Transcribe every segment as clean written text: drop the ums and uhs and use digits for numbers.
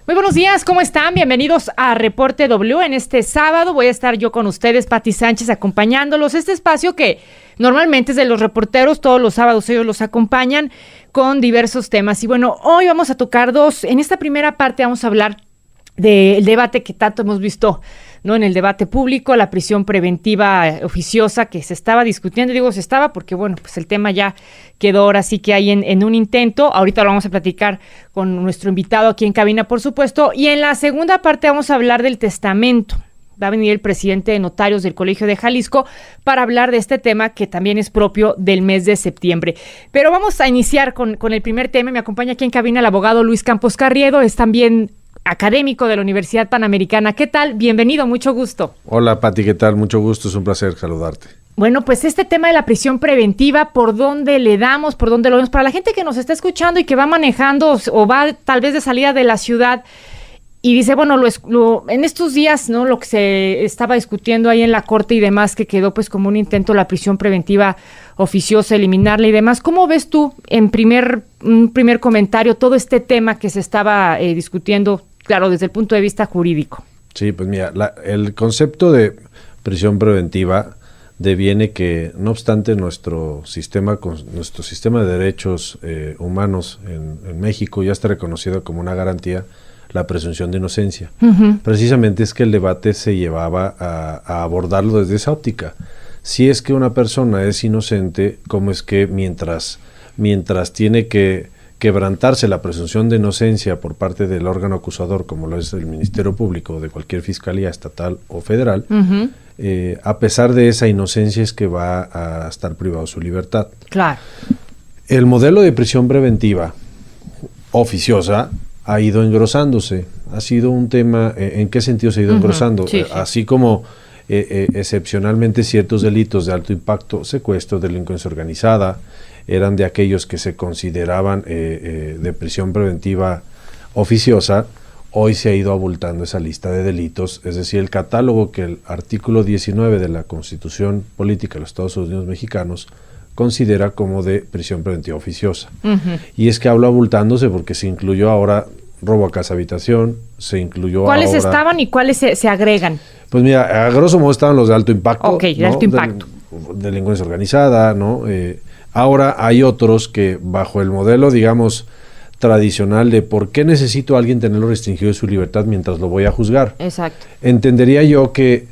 Muy buenos días, ¿cómo están? Bienvenidos a Reporte W. En este sábado voy a estar yo con ustedes, Pati Sánchez, acompañándolos. Este espacio que normalmente es de los reporteros, todos los sábados ellos los acompañan con diversos temas. Y bueno, hoy vamos a tocar dos. En esta primera parte vamos a hablar del debate que tanto hemos visto, ¿no? En el debate público, la prisión preventiva oficiosa que se estaba discutiendo. Digo se estaba porque, bueno, pues el tema ya quedó ahora sí que hay en un intento. Ahorita lo vamos a platicar con nuestro invitado aquí en cabina, por supuesto. Y en la segunda parte vamos a hablar del testamento. Va a venir el presidente de notarios del Colegio de Jalisco para hablar de este tema que también es propio del mes de septiembre. Pero vamos a iniciar con el primer tema. Me acompaña aquí en cabina el abogado Luis Campos Carriedo. Es también académico de la Universidad Panamericana. ¿Qué tal? Bienvenido, mucho gusto. Hola, Pati, ¿qué tal? Mucho gusto, es un placer saludarte. Bueno, pues este tema de la prisión preventiva, ¿por dónde le damos? ¿Por dónde lo vemos? Para la gente que nos está escuchando y que va manejando o va tal vez de salida de la ciudad y dice, bueno, en estos días, ¿no? Lo que se estaba discutiendo ahí en la corte y demás, que quedó pues como un intento la prisión preventiva oficiosa, eliminarla y demás. ¿Cómo ves tú en un primer comentario todo este tema que se estaba discutiendo, claro, desde el punto de vista jurídico? Sí, pues mira, el concepto de prisión preventiva deviene que, no obstante, nuestro sistema de derechos humanos en México ya está reconocido como una garantía, la presunción de inocencia. Uh-huh. Precisamente es que el debate se llevaba a abordarlo desde esa óptica. Si es que una persona es inocente, ¿cómo es que mientras tiene que quebrantarse la presunción de inocencia por parte del órgano acusador, como lo es el Ministerio Público o de cualquier fiscalía estatal o federal, uh-huh, a pesar de esa inocencia es que va a estar privado de su libertad? Claro. El modelo de prisión preventiva oficiosa ha ido engrosándose. Ha sido un tema, ¿en qué sentido se ha ido uh-huh, engrosando? Sí, sí. Así como excepcionalmente ciertos delitos de alto impacto, secuestro, delincuencia organizada, eran de aquellos que se consideraban de prisión preventiva oficiosa, hoy se ha ido abultando esa lista de delitos, es decir, el catálogo que el artículo 19 de la Constitución Política de los Estados Unidos Mexicanos considera como de prisión preventiva oficiosa. Uh-huh. Y es que hablo abultándose porque se incluyó ahora robo a casa habitación, se incluyó ¿Cuáles ahora, estaban y cuáles se agregan? Pues mira, a grosso modo estaban los de alto impacto. Ok, de ¿no? alto impacto. Delincuencia organizada, ¿no? Ahora hay otros que bajo el modelo, digamos, tradicional de por qué necesito a alguien tenerlo restringido de su libertad mientras lo voy a juzgar. Exacto. Entendería yo que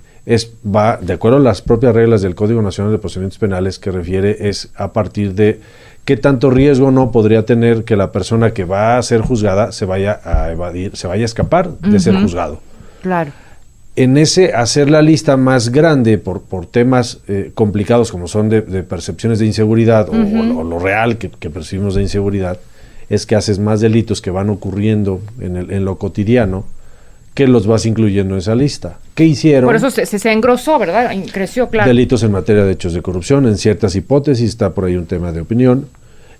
va de acuerdo a las propias reglas del Código Nacional de Procedimientos Penales, que refiere es a partir de qué tanto riesgo no podría tener que la persona que va a ser juzgada se vaya a evadir, se vaya a escapar de uh-huh, ser juzgado. Claro. En ese hacer la lista más grande por temas complicados como son de percepciones de inseguridad uh-huh, o lo real que percibimos de inseguridad, es que haces más delitos que van ocurriendo en lo cotidiano que los vas incluyendo en esa lista. ¿Qué hicieron? Por eso se engrosó, ¿verdad? Creció, claro. Delitos en materia de hechos de corrupción, en ciertas hipótesis, está por ahí un tema de opinión,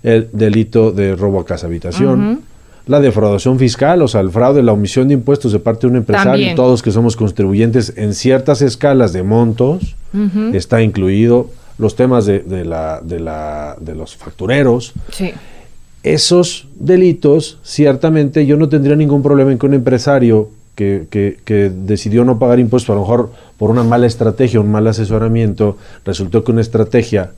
el delito de robo a casa habitación, uh-huh, la defraudación fiscal, o sea, el fraude, la omisión de impuestos de parte de un empresario, también. Todos que somos contribuyentes en ciertas escalas de montos, uh-huh, está incluido, los temas de los factureros. Sí. Esos delitos, ciertamente, yo no tendría ningún problema en que un empresario que decidió no pagar impuestos, a lo mejor por una mala estrategia, un mal asesoramiento, resultó que una estrategia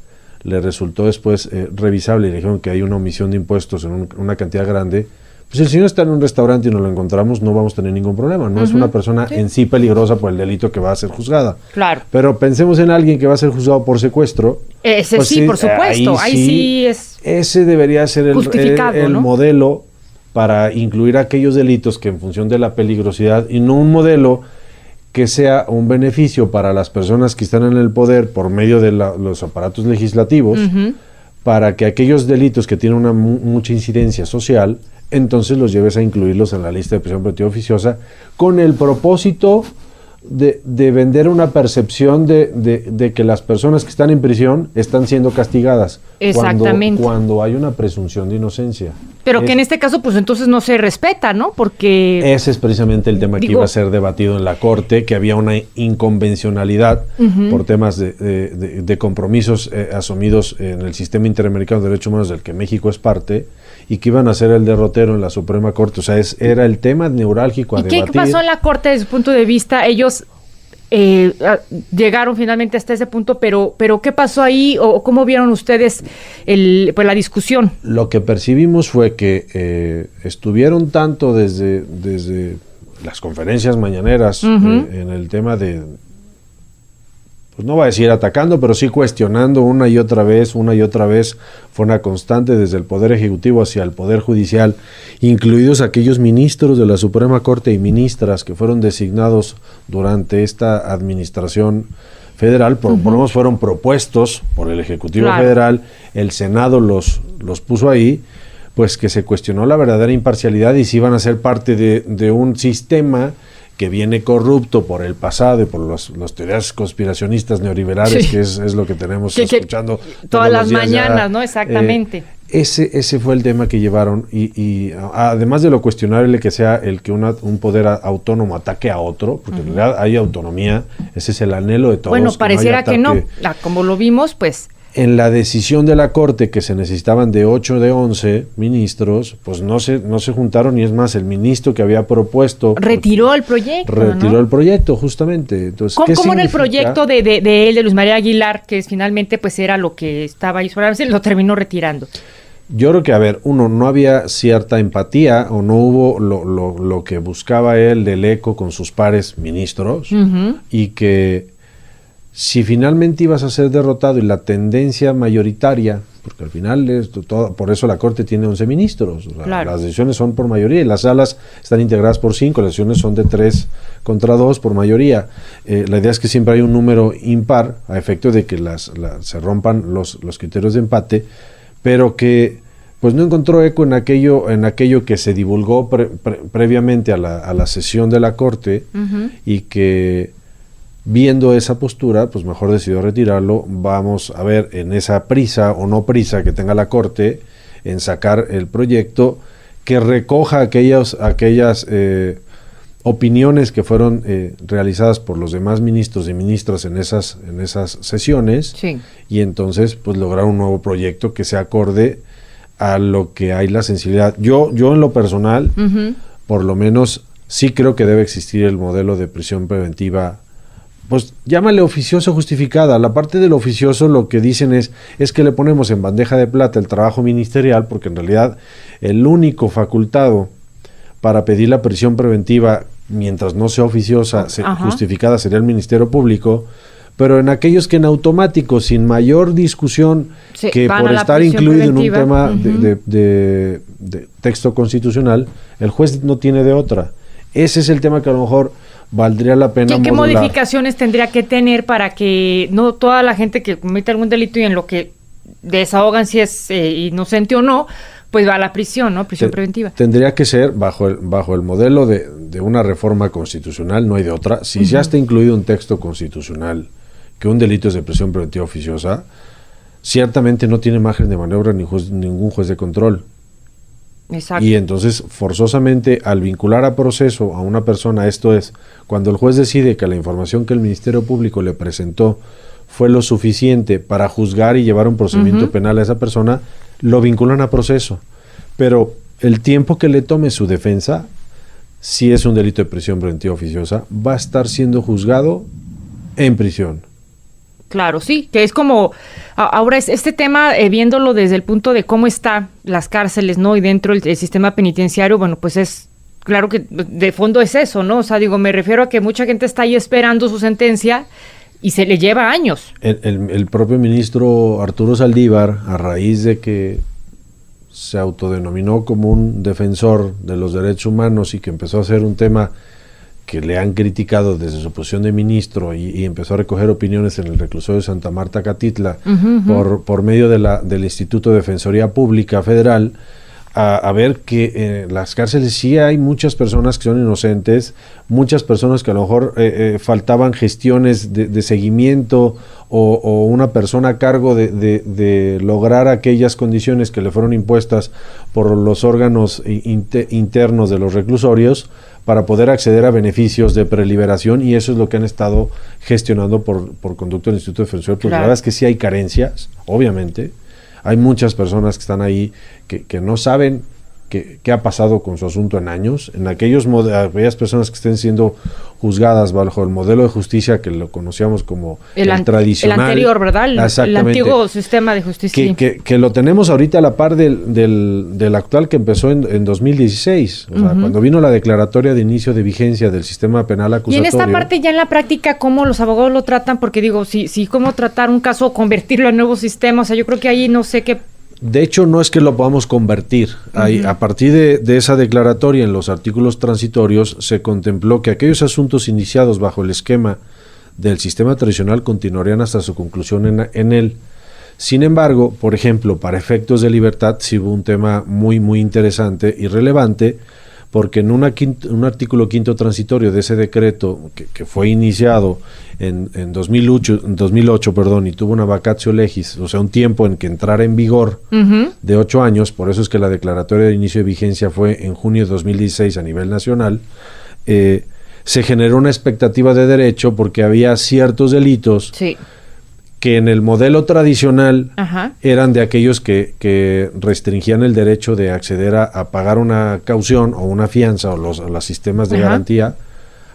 le resultó después revisable y le dijeron que hay una omisión de impuestos en una cantidad grande. Pues el señor está en un restaurante y nos lo encontramos, no vamos a tener ningún problema. No uh-huh, es una persona sí, en sí peligrosa por el delito que va a ser juzgada. Claro. Pero pensemos en alguien que va a ser juzgado por secuestro. Ese pues sí, por supuesto. Ahí sí es ese debería ser el ¿no? modelo para incluir aquellos delitos que en función de la peligrosidad, y no un modelo que sea un beneficio para las personas que están en el poder por medio de los aparatos legislativos, uh-huh, para que aquellos delitos que tienen una mucha incidencia social, entonces los lleves a incluirlos en la lista de prisión preventiva oficiosa con el propósito de vender una percepción de que las personas que están en prisión están siendo castigadas. Exactamente. Cuando hay una presunción de inocencia. Pero que en este caso, pues entonces no se respeta, ¿no? Porque... Ese es precisamente el tema que iba a ser debatido en la Corte, que había una inconvencionalidad uh-huh, por temas de compromisos asumidos en el Sistema Interamericano de Derechos Humanos del que México es parte, y que iban a ser el derrotero en la Suprema Corte. O sea, era el tema neurálgico a debatir. ¿Y qué pasó en la Corte desde su punto de vista? Ellos llegaron finalmente hasta ese punto, pero ¿qué pasó ahí o cómo vieron ustedes pues la discusión? Lo que percibimos fue que estuvieron tanto desde las conferencias mañaneras en el tema de, pues no voy a decir atacando, pero sí cuestionando una y otra vez, fue una constante desde el Poder Ejecutivo hacia el Poder Judicial, incluidos aquellos ministros de la Suprema Corte y ministras que fueron designados durante esta administración federal, por lo menos fueron propuestos por el Ejecutivo Federal, el Senado los puso ahí, pues que se cuestionó la verdadera imparcialidad y si iban a ser parte de un sistema que viene corrupto por el pasado y por las teorías conspiracionistas neoliberales, que es lo que tenemos escuchando todas las mañanas, ¿no? Exactamente. Ese fue el tema que llevaron y además de lo cuestionable que sea el que un poder autónomo ataque a otro, porque en realidad hay autonomía, ese es el anhelo de todos. Bueno, pareciera que no, como lo vimos, pues... En la decisión de la Corte que se necesitaban de 8 de 11 ministros, pues no se juntaron y es más, el ministro que había propuesto... Retiró el proyecto, el proyecto, justamente. Entonces, ¿Cómo era el proyecto de él, de Luis María Aguilar, que finalmente pues era lo que estaba ahí sobre la mesa, lo terminó retirando? Yo creo que, a ver, no había cierta empatía o no hubo lo que buscaba él del eco con sus pares ministros y que... Si finalmente ibas a ser derrotado y la tendencia mayoritaria, porque al final por eso la Corte tiene 11 ministros, las decisiones son por mayoría y las salas están integradas por 5, las decisiones son de 3 contra 2 por mayoría. La idea es que siempre hay un número impar a efecto de que se rompan los criterios de empate, pero que pues no encontró eco en aquello que se divulgó previamente a la sesión de la Corte y que... Viendo esa postura, pues mejor decidió retirarlo. Vamos a ver en esa prisa o no prisa que tenga la Corte en sacar el proyecto que recoja aquellas opiniones que fueron realizadas por los demás ministros y ministras en esas sesiones y entonces pues lograr un nuevo proyecto que se acorde a lo que hay la sensibilidad. Yo en lo personal, por lo menos sí creo que debe existir el modelo de prisión preventiva. Pues llámale oficioso justificada. La parte del oficioso lo que dicen es que le ponemos en bandeja de plata el trabajo ministerial, porque en realidad el único facultado para pedir la prisión preventiva, mientras no sea oficiosa, justificada, sería el Ministerio Público, pero en aquellos que en automático, sin mayor discusión, que por estar incluido preventiva en un tema de texto constitucional, el juez no tiene de otra. Ese es el tema que a lo mejor... valdría la pena ¿Qué modificaciones tendría que tener para que no toda la gente que comete algún delito y en lo que desahogan si es inocente o no, pues va a la prisión, ¿no? Prisión preventiva. Tendría que ser bajo el modelo de una reforma constitucional, no hay de otra. Si ya está incluido un texto constitucional que un delito es de prisión preventiva oficiosa, ciertamente no tiene margen de maniobra ningún juez de control. Exacto. Y entonces, forzosamente, al vincular a proceso a una persona, esto es, cuando el juez decide que la información que el Ministerio Público le presentó fue lo suficiente para juzgar y llevar un procedimiento penal a esa persona, lo vinculan a proceso. Pero el tiempo que le tome su defensa, si es un delito de prisión preventiva oficiosa, va a estar siendo juzgado en prisión. Claro, sí, que es como, ahora es este tema, viéndolo desde el punto de cómo están las cárceles, ¿no? Y dentro del sistema penitenciario, bueno, pues es, claro que de fondo es eso, ¿no? O sea, digo, me refiero a que mucha gente está ahí esperando su sentencia y se le lleva años. El propio ministro Arturo Saldívar, a raíz de que se autodenominó como un defensor de los derechos humanos y que empezó a hacer un tema que le han criticado desde su posición de ministro y empezó a recoger opiniones en el reclusorio de Santa Marta, Catitla, por medio del Instituto de Defensoría Pública Federal, a ver que en las cárceles sí hay muchas personas que son inocentes, muchas personas que a lo mejor faltaban gestiones de seguimiento o una persona a cargo de lograr aquellas condiciones que le fueron impuestas por los órganos internos de los reclusorios para poder acceder a beneficios de preliberación, y eso es lo que han estado gestionando por conducto del Instituto de Defensoría Pública. La verdad es que sí hay carencias, obviamente. Hay muchas personas que están ahí que no saben qué ha pasado con su asunto en años. En aquellas personas que estén siendo juzgadas bajo el modelo de justicia que lo conocíamos como el tradicional. El anterior, ¿verdad? El antiguo sistema de justicia. Que lo tenemos ahorita a la par del actual que empezó en 2016. O sea, cuando vino la declaratoria de inicio de vigencia del sistema penal acusatorio. Y en esta parte ya en la práctica, ¿cómo los abogados lo tratan? Porque digo, si cómo tratar un caso o convertirlo en nuevo sistema. O sea, yo creo que ahí no sé qué. De hecho, no es que lo podamos convertir. A partir de esa declaratoria en los artículos transitorios se contempló que aquellos asuntos iniciados bajo el esquema del sistema tradicional continuarían hasta su conclusión en él. Sin embargo, por ejemplo, para efectos de libertad sí hubo un tema muy, muy interesante y relevante, porque en un artículo quinto transitorio de ese decreto que fue iniciado en 2008, y tuvo una vacatio legis, o sea, un tiempo en que entrara en vigor de 8 años, por eso es que la declaratoria de inicio de vigencia fue en junio de 2016 a nivel nacional, se generó una expectativa de derecho porque había ciertos delitos que en el modelo tradicional eran de aquellos que restringían el derecho de acceder a pagar una caución o una fianza o los sistemas de garantía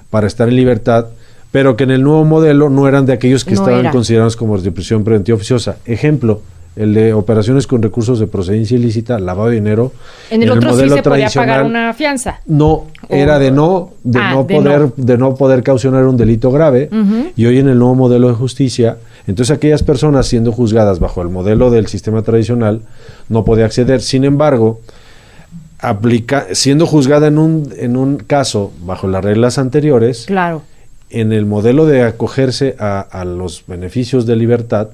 para estar en libertad, pero que en el nuevo modelo no eran de aquellos que estaban considerados como de prisión preventiva oficiosa. Ejemplo, el de operaciones con recursos de procedencia ilícita, lavado de dinero. En el otro sí se podía pagar una fianza. No, era de no poder caucionar un delito grave, y hoy en el nuevo modelo de justicia, entonces aquellas personas siendo juzgadas bajo el modelo del sistema tradicional no podía acceder. Sin embargo, siendo juzgada en un caso bajo las reglas anteriores, en el modelo de acogerse a los beneficios de libertad,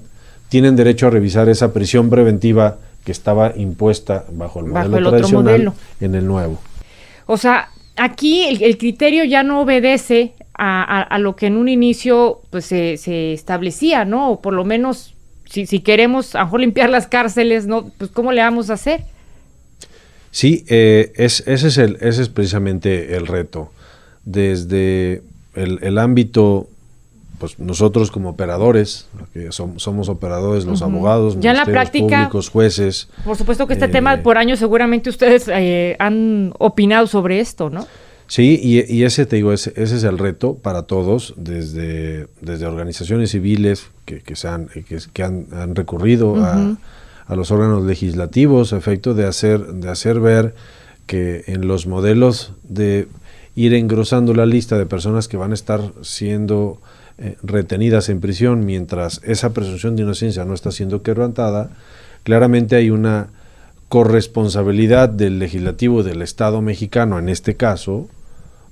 tienen derecho a revisar esa prisión preventiva que estaba impuesta bajo el modelo tradicional en el nuevo. O sea, aquí el criterio ya no obedece a lo que en un inicio pues se establecía, ¿no? O por lo menos, si queremos a lo mejor limpiar las cárceles, ¿no? Pues ¿cómo le vamos a hacer? Sí, ese es precisamente el reto. Desde el ámbito, pues nosotros como operadores, que somos operadores, los abogados, ya en la práctica, públicos, jueces. Por supuesto que este tema por años seguramente ustedes han opinado sobre esto, ¿no? Sí, y ese es el reto para todos, desde organizaciones civiles que han recurrido a los órganos legislativos a efecto de hacer ver que en los modelos de ir engrosando la lista de personas que van a estar siendo retenidas en prisión mientras esa presunción de inocencia no está siendo quebrantada, claramente hay una corresponsabilidad del legislativo del Estado mexicano en este caso,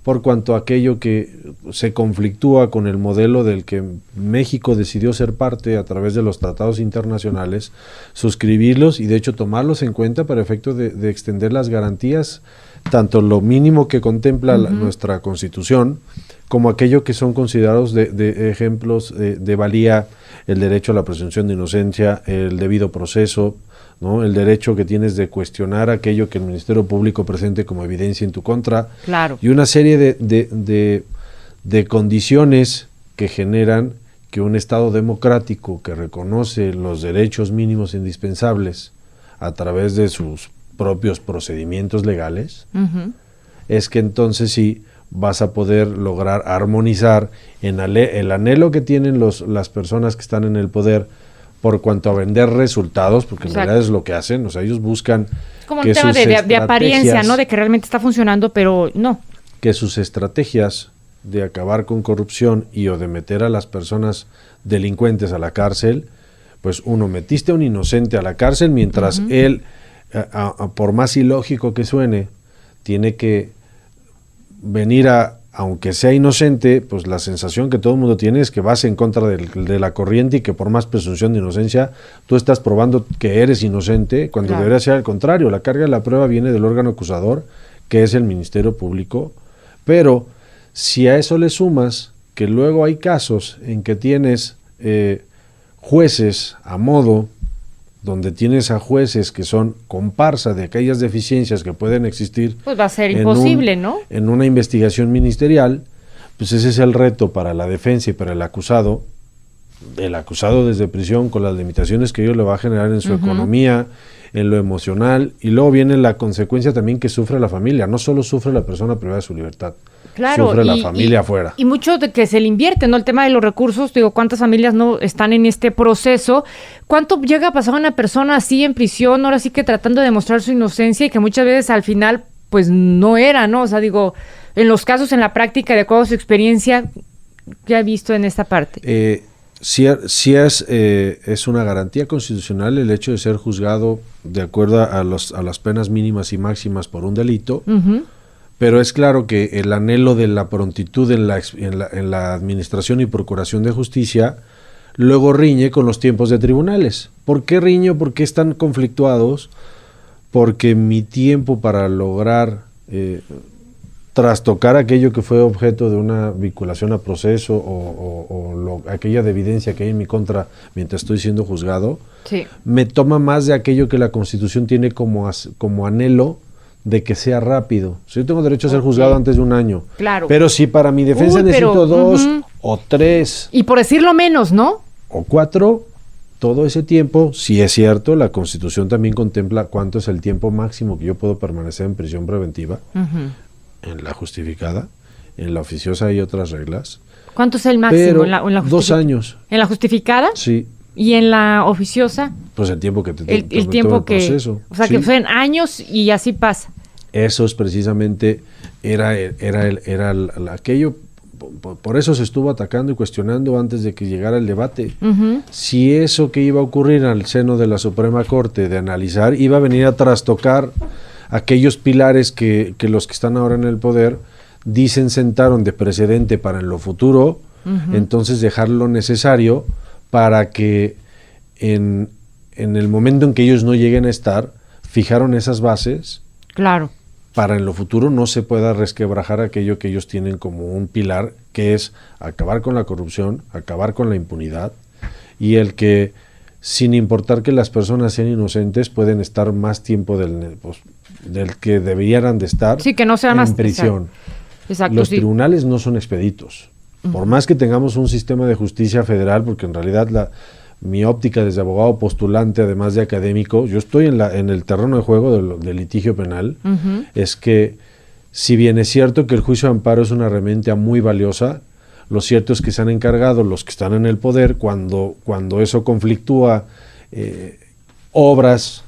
por cuanto aquello que se conflictúa con el modelo del que México decidió ser parte a través de los tratados internacionales, suscribirlos y de hecho tomarlos en cuenta para efecto de extender las garantías, tanto lo mínimo que contempla nuestra Constitución, como aquello que son considerados de ejemplos de valía, el derecho a la presunción de inocencia, el debido proceso, ¿no? El derecho que tienes de cuestionar aquello que el Ministerio Público presente como evidencia en tu contra, y una serie de condiciones que generan que un Estado democrático que reconoce los derechos mínimos indispensables a través de sus propios procedimientos legales, es que entonces sí vas a poder lograr armonizar el anhelo que tienen las personas que están en el poder por cuanto a vender resultados, porque en realidad es lo que hacen, o sea, ellos buscan como un tema de apariencia, ¿no? De que realmente está funcionando, pero no. Que sus estrategias de acabar con corrupción o de meter a las personas delincuentes a la cárcel, pues metiste a un inocente a la cárcel mientras él, por más ilógico que suene, tiene que venir aunque sea inocente, pues la sensación que todo el mundo tiene es que vas en contra de la corriente y que por más presunción de inocencia, tú estás probando que eres inocente, cuando debería ser al contrario. La carga de la prueba viene del órgano acusador, que es el Ministerio Público, pero si a eso le sumas que luego hay casos en que tienes jueces a modo, donde tienes a jueces que son comparsa de aquellas deficiencias que pueden existir, pues va a ser imposible, ¿no? En una investigación ministerial, pues ese es el reto para la defensa y para el acusado, el acusado desde prisión, con las limitaciones que ello le va a generar en su economía, en lo emocional, y luego viene la consecuencia también que sufre la familia. No solo sufre la persona privada de su libertad, claro, sufre la familia afuera. Y mucho de que se le invierte, ¿no? El tema de los recursos, digo, ¿cuántas familias no están en este proceso? ¿Cuánto llega a pasar a una persona así en prisión, ahora sí que tratando de demostrar su inocencia y que muchas veces al final, pues no era, ¿no? O sea, digo, en los casos, en la práctica, de acuerdo a su experiencia, ¿qué ha visto en esta parte? Sí es una garantía constitucional el hecho de ser juzgado de acuerdo a las penas mínimas y máximas por un delito, pero es claro que el anhelo de la prontitud en la administración y procuración de justicia luego riñe con los tiempos de tribunales. ¿Por qué riño? ¿Por qué están conflictuados? Porque mi tiempo para lograr trastocar aquello que fue objeto de una vinculación a proceso o aquella de evidencia que hay en mi contra mientras estoy siendo juzgado, Sí. me toma más de aquello que la Constitución tiene como anhelo de que sea rápido. Si yo tengo derecho a ser juzgado antes de un año, Claro. pero si para mi defensa necesito 2 o 3 Y por decirlo menos, ¿no? o 4, todo ese tiempo, si es cierto, la Constitución también contempla cuánto es el tiempo máximo que yo puedo permanecer en prisión preventiva, en la justificada, en la oficiosa hay otras reglas. ¿Cuánto es el máximo Pero en la 2 justificada? años, ¿En la justificada? sí, ¿Y en la oficiosa? pues el tiempo que te El toma tiempo que... proceso. O sea, Sí. que fueron años y así pasa. Eso es precisamente, era aquello, por eso se estuvo atacando y cuestionando antes de que llegara el debate. Si eso que iba a ocurrir al seno de la Suprema Corte, de analizar, iba a venir a trastocar aquellos pilares que los que están ahora en el poder dicen sentaron de precedente para en lo futuro, entonces dejar lo necesario para que en el momento en que ellos no lleguen a estar, fijaron esas bases Claro. para en lo futuro no se pueda resquebrajar aquello que ellos tienen como un pilar, que es acabar con la corrupción, acabar con la impunidad, y el que, sin importar que las personas sean inocentes, pueden estar más tiempo del que debieran de estar Sí, que no sea en más prisión. Exacto, Los sí. tribunales no son expeditos. Por más que tengamos un sistema de justicia federal, porque en realidad mi óptica desde abogado postulante, además de académico, yo estoy en el terreno de juego del litigio penal, es que si bien es cierto que el juicio de amparo es una herramienta muy valiosa, lo cierto es que se han encargado los que están en el poder, cuando eso conflictúa obras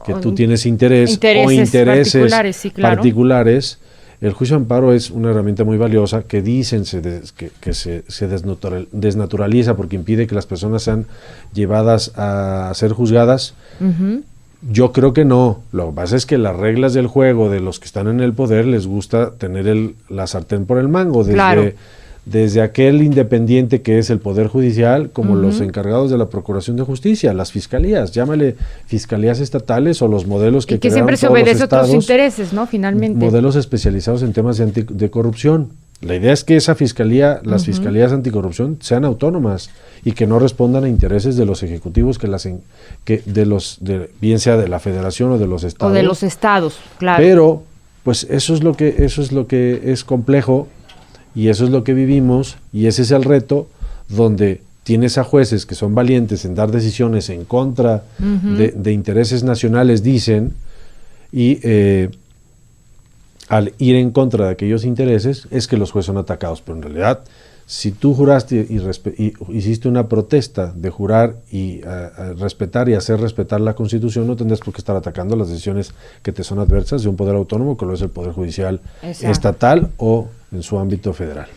que tú tienes intereses particulares, sí, claro. particulares, el juicio de amparo es una herramienta muy valiosa que dicen que se desnaturaliza porque impide que las personas sean llevadas a ser juzgadas. Yo creo que no. Lo que pasa es que las reglas del juego de los que están en el poder les gusta tener la sartén por el mango. Desde aquel independiente que es el Poder Judicial, como los encargados de la Procuración de Justicia, las fiscalías, llámale fiscalías estatales o los modelos que que siempre se obedece a otros intereses, ¿no? Finalmente. Modelos especializados en temas de corrupción. La idea es que esa fiscalía, las fiscalías anticorrupción, sean autónomas y que no respondan a intereses de los ejecutivos bien sea de la Federación o de los estados. O de los estados, claro. Pero, pues eso es lo que es complejo. Y eso es lo que vivimos, y ese es el reto, donde tienes a jueces que son valientes en dar decisiones en contra de intereses nacionales, dicen, y al ir en contra de aquellos intereses, es que los jueces son atacados. Pero en realidad, si tú juraste y hiciste una protesta de jurar y respetar y hacer respetar la Constitución, no tendrás por qué estar atacando las decisiones que te son adversas de un poder autónomo, que lo es el Poder Judicial estatal o en su ámbito federal.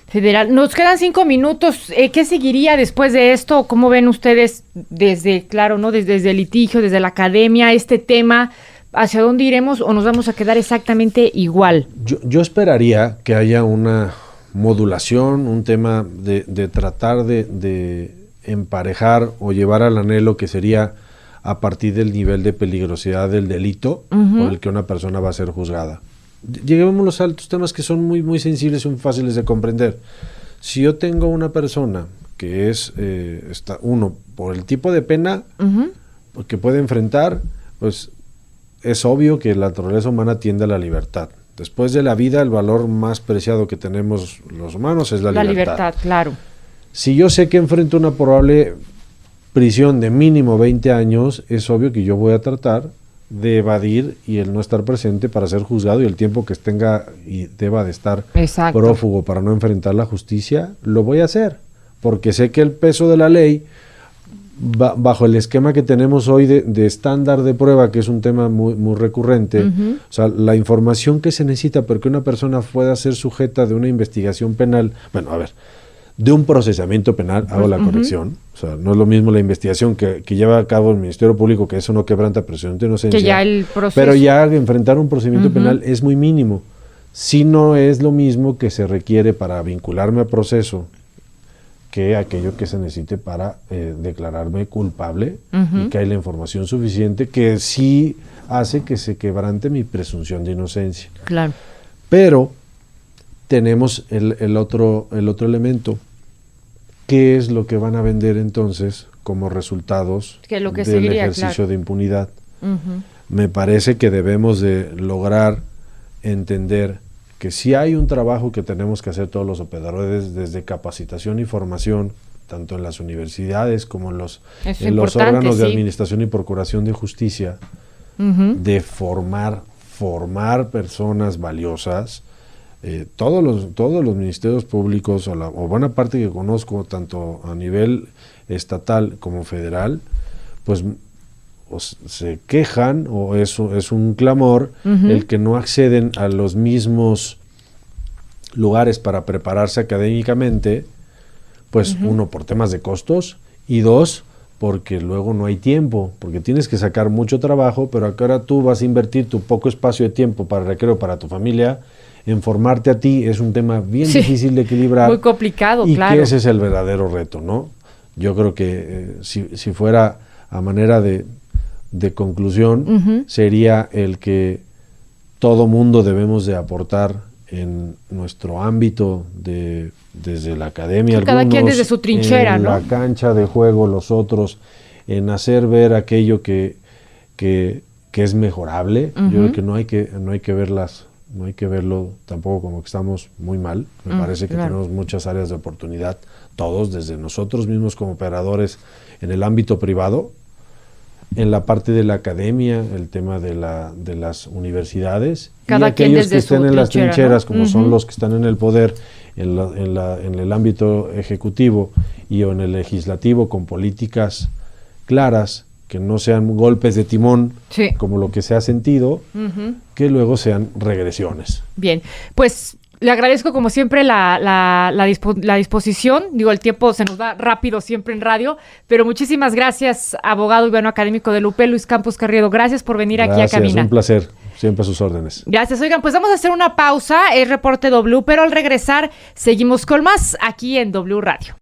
Nos quedan 5 minutos. ¿Qué seguiría después de esto? ¿Cómo ven ustedes desde el litigio, desde la academia, este tema? ¿Hacia dónde iremos o nos vamos a quedar exactamente igual? Yo esperaría que haya una modulación, un tema de tratar de emparejar o llevar al anhelo que sería a partir del nivel de peligrosidad del delito por el que una persona va a ser juzgada. Lleguemos a los temas que son muy, muy sensibles y muy fáciles de comprender. Si yo tengo una persona que es, por el tipo de pena que puede enfrentar, pues es obvio que la naturaleza humana tiende a la libertad. Después de la vida, el valor más preciado que tenemos los humanos es la libertad. La libertad, claro. Si yo sé que enfrento una probable prisión de mínimo 20 años, es obvio que yo voy a tratar de evadir y el no estar presente para ser juzgado, y el tiempo que tenga y deba de estar prófugo para no enfrentar la justicia, lo voy a hacer, porque sé que el peso de la ley, bajo el esquema que tenemos hoy de estándar de prueba, que es un tema muy recurrente, o sea, la información que se necesita para que una persona pueda ser sujeta de una investigación penal, bueno, a ver, de un procesamiento penal, hago la corrección, o sea, no es lo mismo la investigación que lleva a cabo el Ministerio Público, que eso no quebranta presunción de inocencia, que ya el proceso, pero ya enfrentar un procedimiento penal es muy mínimo, si no es lo mismo que se requiere para vincularme a proceso, que aquello que se necesite para declararme culpable, y que hay la información suficiente que sí hace que se quebrante mi presunción de inocencia. Claro. Pero tenemos el otro elemento. ¿Qué es lo que van a vender entonces como resultados del ejercicio de impunidad? Me parece que debemos de lograr entender que sí hay un trabajo que tenemos que hacer todos los operadores, desde capacitación y formación, tanto en las universidades como en los órganos de administración y procuración de justicia, de formar personas valiosas. Todos los ministerios públicos, o buena parte que conozco, tanto a nivel estatal como federal, pues se quejan, o eso es un clamor, el que no acceden a los mismos lugares para prepararse académicamente, pues uno, por temas de costos, y dos, porque luego no hay tiempo, porque tienes que sacar mucho trabajo, pero ahora tú vas a invertir tu poco espacio de tiempo para recreo para tu familia. En formarte a ti es un tema bien difícil de equilibrar. Muy complicado, y claro. que ese es el verdadero reto, ¿no? Yo creo que si fuera a manera de conclusión, sería el que todo mundo debemos de aportar en nuestro ámbito, desde la academia, cada quien desde su trinchera, en la cancha de juego, los otros, en hacer ver aquello que es mejorable. Yo creo que no hay que verlas. No hay que verlo tampoco como que estamos muy mal. Me parece que tenemos muchas áreas de oportunidad, todos, desde nosotros mismos como operadores en el ámbito privado, en la parte de la academia, el tema de las universidades, cada y aquellos que estén en las trincheras, ¿no? como son los que están en el poder, en el ámbito ejecutivo y en el legislativo, con políticas claras, que no sean golpes de timón, como lo que se ha sentido, que luego sean regresiones. Bien, pues le agradezco como siempre la disposición. Digo, el tiempo se nos va rápido siempre en radio, pero muchísimas gracias, abogado y académico de UP, Luis Campos Carriedo. Gracias por venir aquí a Cabina. Un placer, siempre a sus órdenes. Gracias. Oigan, pues vamos a hacer una pausa, es Reporte W, pero al regresar seguimos con más aquí en W Radio.